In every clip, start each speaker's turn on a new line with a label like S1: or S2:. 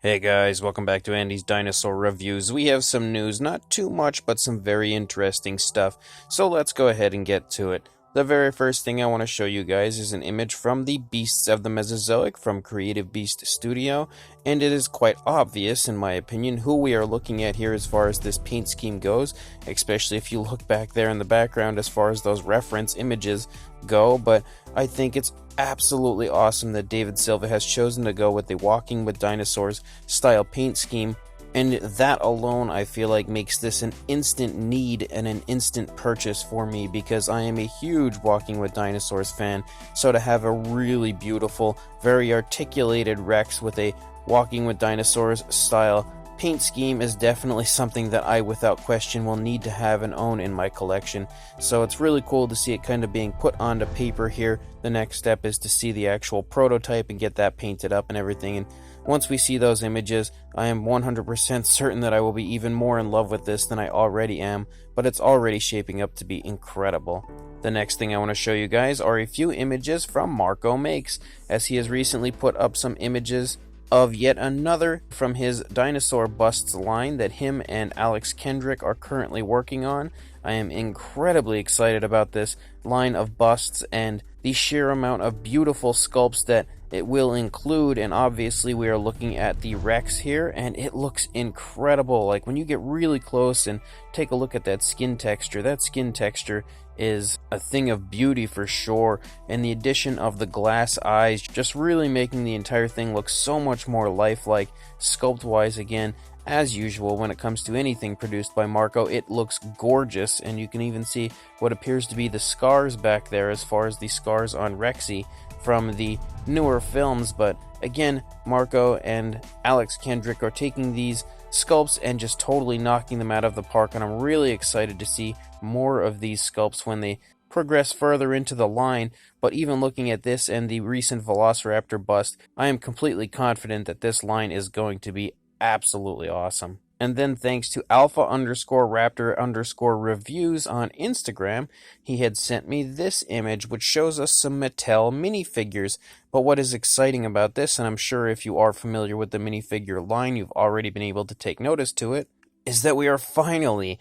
S1: Hey guys, welcome back to Andy's Dinosaur Reviews. We have some news, not too much, but some very interesting stuff. So let's go ahead and get to it. The very first thing I want to show you guys is an image from the Beasts of the Mesozoic from Creative Beast Studio, and it is quite obvious, in my opinion, who we are looking at here as far as this paint scheme goes, especially if you look back there in the background as far as those reference images go, but I think it's absolutely awesome that David Silva has chosen to go with the Walking with Dinosaurs style paint scheme, and that alone I feel like makes this an instant need and an instant purchase for me because I am a huge Walking with Dinosaurs fan. So to have a really beautiful, very articulated Rex with a Walking with Dinosaurs style paint scheme is definitely something that I without question will need to have and own in my collection. So it's really cool to see it kind of being put onto paper here. The next step is to see the actual prototype and get that painted up and everything, and once we see those images, I am 100% certain that I will be even more in love with this than I already am, but it's already shaping up to be incredible. The next thing I want to show you guys are a few images from Marco Makes, as he has recently put up some images of yet another from his Dinosaur Busts line that him and Alex Kendrick are currently working on. I am incredibly excited about this line of busts and the sheer amount of beautiful sculpts that it will include, and obviously we are looking at the Rex here and it looks incredible. Like when you get really close and take a look at that skin texture is a thing of beauty for sure, and the addition of the glass eyes just really making the entire thing look so much more lifelike. Sculpt wise, again, as usual when it comes to anything produced by Marco, it looks gorgeous, and you can even see what appears to be the scars back there as far as the scars on Rexy from the newer films. But again, Marco and Alex Kendrick are taking these sculpts and just totally knocking them out of the park, and I'm really excited to see more of these sculpts when they progress further into the line. But even looking at this and the recent Velociraptor bust, I am completely confident that this line is going to be absolutely awesome. And then thanks to alpha_raptor_reviews on Instagram, he had sent me this image which shows us some Mattel minifigures. But what is exciting about this, and I'm sure if you are familiar with the minifigure line, you've already been able to take notice to it, is that we are finally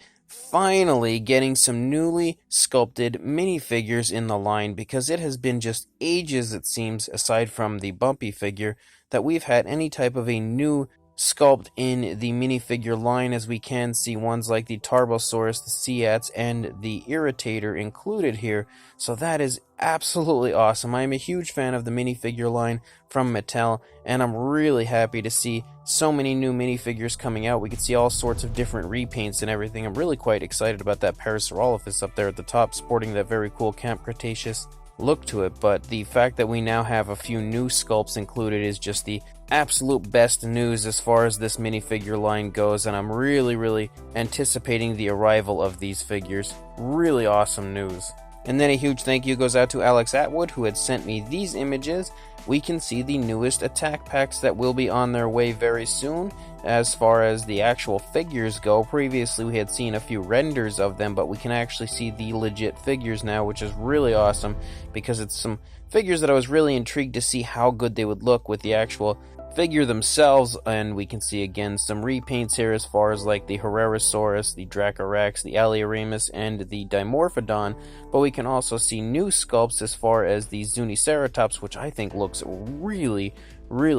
S1: getting some newly sculpted minifigures in the line, because it has been just ages, it seems, aside from the Bumpy figure, that we've had any type of a new sculpt in the minifigure line, as we can see ones like the Tarbosaurus, the Seats, and the Irritator included here. So that is absolutely awesome. I am a huge fan of the minifigure line from Mattel, and I'm really happy to see so many new minifigures coming out. We can see all sorts of different repaints and everything. I'm really quite excited about that Parasaurolophus up there at the top, sporting that very cool Camp Cretaceous look to it. But the fact that we now have a few new sculpts included is just the absolute best news as far as this minifigure line goes, and I'm really anticipating the arrival of these figures. Really awesome news. And then a huge thank you goes out to Alex Atwood, who had sent me these images. We can see the newest attack packs that will be on their way very soon. As far as the actual figures go, previously we had seen a few renders of them, but we can actually see the legit figures now, which is really awesome, because it's some figures that I was really intrigued to see how good they would look with the actual figure themselves. And we can see again some repaints here as far as like the Herrerasaurus, the Dracorex, the Alioramus, and the Dimorphodon, but we can also see new sculpts as far as the Zuniceratops, which I think looks really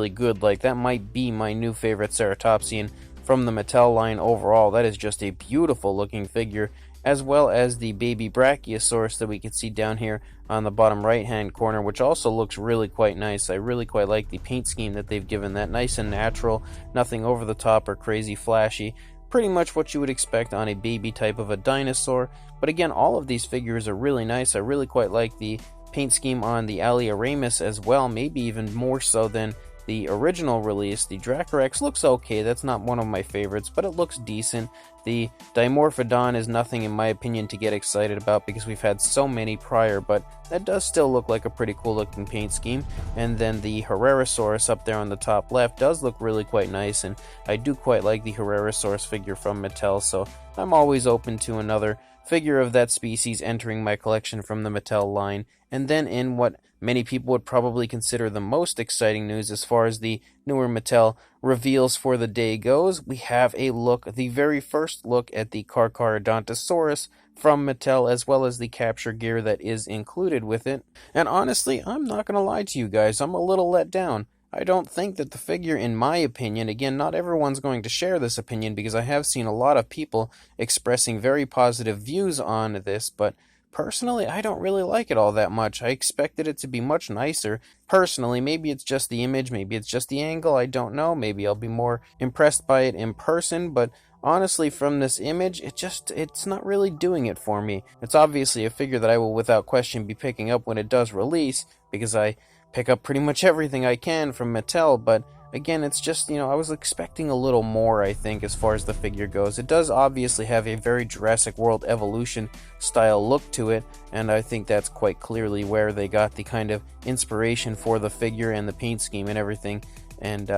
S1: good. Like that might be my new favorite Ceratopsian from the Mattel line overall. That is just a beautiful looking figure, as well as the baby Brachiosaurus that we can see down here on the bottom right hand corner, which also looks really quite nice. I really quite like the paint scheme that they've given that, nice and natural, nothing over the top or crazy flashy, pretty much what you would expect on a baby type of a dinosaur. But again, all of these figures are really nice. I really quite like the paint scheme on the Alioramus as well, maybe even more so than the original release. The Dracorex looks okay, that's not one of my favorites, but it looks decent. The Dimorphodon is nothing in my opinion to get excited about because we've had so many prior, but that does still look like a pretty cool looking paint scheme. And then the Herrerasaurus up there on the top left does look really quite nice, and I do quite like the Herrerasaurus figure from Mattel, so I'm always open to another figure of that species entering my collection from the Mattel line. And then in what many people would probably consider the most exciting news as far as the newer Mattel reveals for the day goes, we have the very first look at the Carcharadontosaurus from Mattel, as well as the capture gear that is included with it. And honestly, I'm not going to lie to you guys, I'm a little let down. I don't think that the figure, in my opinion, again, not everyone's going to share this opinion because I have seen a lot of people expressing very positive views on this, but personally, I don't really like it all that much. I expected it to be much nicer. Personally, maybe it's just the image, maybe it's just the angle, I don't know. Maybe I'll be more impressed by it in person, but honestly, from this image, it's not really doing it for me. It's obviously a figure that I will without question be picking up when it does release, because I pick up pretty much everything I can from Mattel, but again, it's just, I was expecting a little more, I think, as far as the figure goes. It does obviously have a very Jurassic World evolution style look to it, and I think that's quite clearly where they got the kind of inspiration for the figure and the paint scheme and everything, and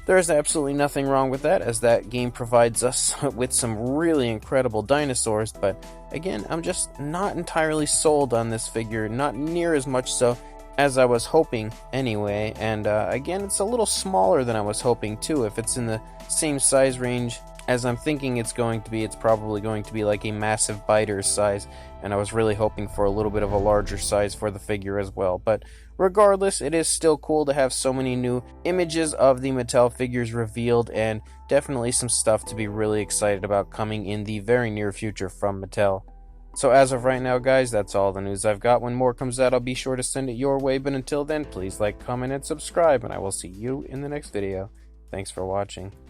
S1: there's absolutely nothing wrong with that, as that game provides us with some really incredible dinosaurs, but again, I'm just not entirely sold on this figure, not near as much so as I was hoping anyway, and again, it's a little smaller than I was hoping too. If it's in the same size range as I'm thinking it's going to be, it's probably going to be like a massive biter's size, and I was really hoping for a little bit of a larger size for the figure as well. But regardless, it is still cool to have so many new images of the Mattel figures revealed, and definitely some stuff to be really excited about coming in the very near future from Mattel. So as of right now, guys, that's all the news I've got. When more comes out, I'll be sure to send it your way. But until then, please like, comment, and subscribe, and I will see you in the next video. Thanks for watching.